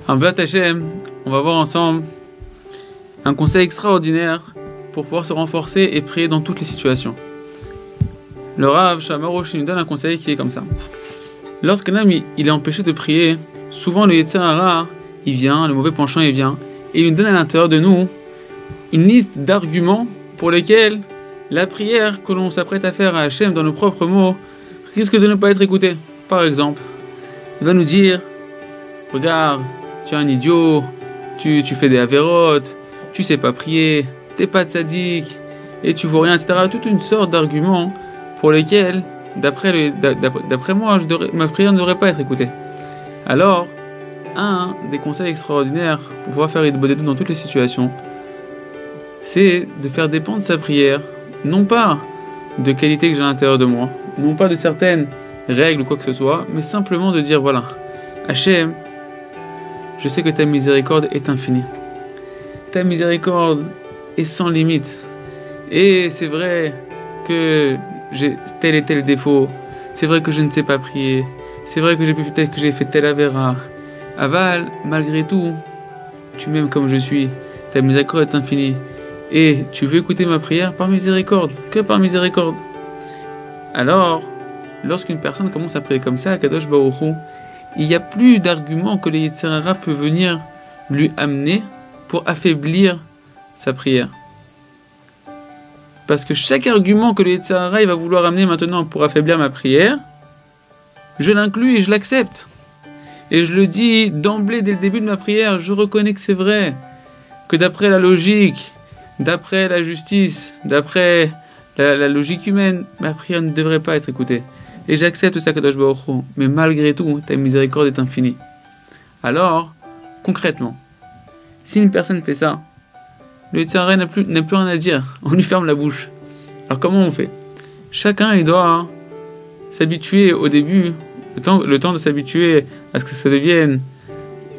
En B'at Hashem, on va voir ensemble un conseil extraordinaire pour pouvoir se renforcer et prier dans toutes les situations. Le Rav Shlomo Roshi nous donne un conseil qui est comme ça. Lorsqu'un homme il est empêché de prier, souvent le Yetzer Hara, il vient, le mauvais penchant il vient, et il nous donne à l'intérieur de nous une liste d'arguments pour lesquels la prière que l'on s'apprête à faire à Hachem dans nos propres mots risque de ne pas être écoutée. Par exemple, il va nous dire: regarde, tu es un idiot, tu fais des avérotes, tu sais pas prier, t'es pas tzaddik, et tu vaux rien, etc. Toute une sorte d'arguments pour lesquels, d'après moi, ma prière ne devrait pas être écoutée. Alors, un des conseils extraordinaires pour pouvoir faire Hitbodedut dans toutes les situations, c'est de faire dépendre sa prière, non pas de qualités que j'ai à l'intérieur de moi, non pas de certaines règles ou quoi que ce soit, mais simplement de dire: voilà, Hachem, je sais que ta miséricorde est infinie. Ta miséricorde est sans limite. Et c'est vrai que j'ai tel et tel défaut. C'est vrai que je ne sais pas prier. C'est vrai que peut-être que j'ai fait tel avéra. Aval, malgré tout, tu m'aimes comme je suis. Ta miséricorde est infinie. Et tu veux écouter ma prière par miséricorde. Que par miséricorde. Alors, lorsqu'une personne commence à prier comme ça, à Kadosh Baruch Hu, il n'y a plus d'argument que le Yetzer Hara peut venir lui amener pour affaiblir sa prière. Parce que chaque argument que le Yetzer Hara il va vouloir amener maintenant pour affaiblir ma prière, je l'inclus et je l'accepte. Et je le dis d'emblée dès le début de ma prière, je reconnais que c'est vrai, que d'après la logique, d'après la justice, d'après la logique humaine, ma prière ne devrait pas être écoutée. Et j'accepte ça, Kadosh Baruch Hu, mais malgré tout, ta miséricorde est infinie. Alors, concrètement, si une personne fait ça, le Yetzer Hara n'a plus rien à dire, on lui ferme la bouche. Alors comment on fait? Chacun il doit s'habituer au début, le temps de s'habituer à ce que ça devienne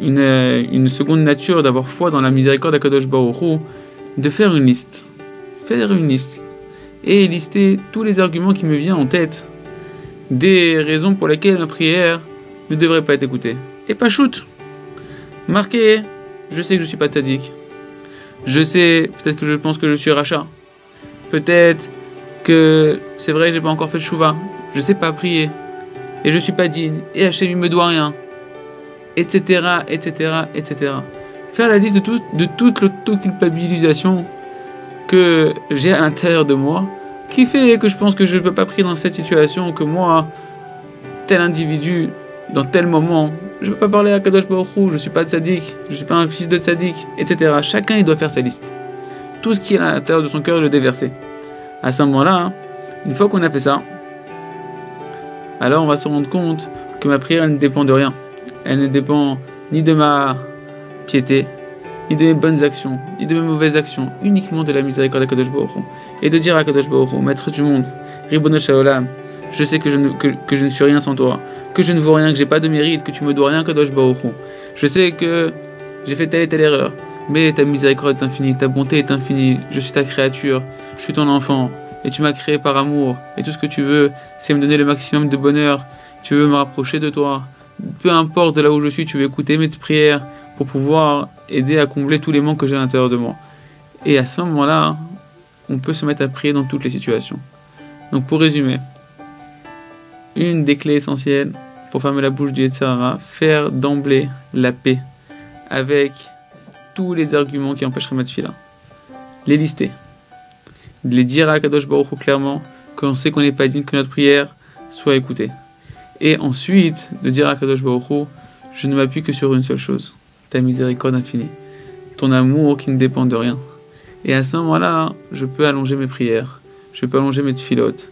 une seconde nature, d'avoir foi dans la miséricorde de Kadosh Baruch Hu, de faire une liste. Faire une liste. Et lister tous les arguments qui me viennent en tête, des raisons pour lesquelles ma prière ne devrait pas être écoutée. Et pas shoot. Marqué, je sais que je suis pas tzaddik. Je sais, peut-être que je pense que je suis rachat. Peut-être que c'est vrai, j'ai pas encore fait le chouva. Je sais pas prier. Et je suis pas digne. Et Hachem il me doit rien. Etc, etc, etc. Faire la liste de toute l'auto-culpabilisation que j'ai à l'intérieur de moi, qui fait que je pense que je ne peux pas prier dans cette situation, que moi, tel individu, dans tel moment, je ne peux pas parler à Kadosh Baruch Hu, je ne suis pas tzaddik, je ne suis pas un fils de tzaddik, etc. Chacun, il doit faire sa liste. Tout ce qui est à l'intérieur de son cœur, le déverser. À ce moment-là, une fois qu'on a fait ça, alors on va se rendre compte que ma prière, elle ne dépend de rien. Elle ne dépend ni de ma piété, ni de mes bonnes actions, ni de mes mauvaises actions, uniquement de la miséricorde de Kadosh Baruch Hu. Et de dire à Kadosh Baruch Hu, maître du monde, Ribono Shel Olam, je sais que je ne suis rien sans toi, que je ne vaux rien, que j'ai pas de mérite, que tu me dois rien, Kadosh Baruch Hu. Je sais que j'ai fait telle et telle erreur, mais ta miséricorde est infinie, ta bonté est infinie, je suis ta créature, je suis ton enfant, et tu m'as créé par amour, et tout ce que tu veux, c'est me donner le maximum de bonheur, tu veux me rapprocher de toi, peu importe de là où je suis, tu veux écouter mes prières pour pouvoir aider à combler tous les manques que j'ai à l'intérieur de moi. Et à ce moment-là, on peut se mettre à prier dans toutes les situations. Donc pour résumer, une des clés essentielles pour fermer la bouche du Yetzer Hara, faire d'emblée la paix avec tous les arguments qui empêcheraient ma tefila. Les lister. Les dire à Kadosh Baruch Hu clairement qu'on sait qu'on n'est pas digne que notre prière soit écoutée. Et ensuite, de dire à Kadosh Baruch Hu, je ne m'appuie que sur une seule chose, ta miséricorde infinie, ton amour qui ne dépend de rien. Et à ce moment-là, je peux allonger mes prières, je peux allonger mes tfilotes,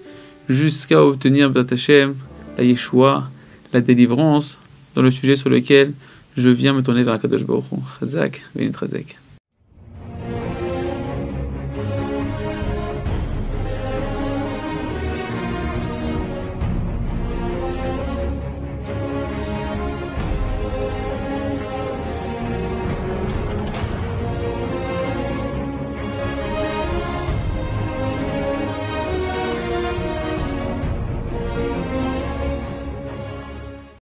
jusqu'à obtenir B'at Hashem, la Yeshua, la délivrance, dans le sujet sur lequel je viens me tourner vers Kadosh Baruch Hu. Chazak, Benit Chazak.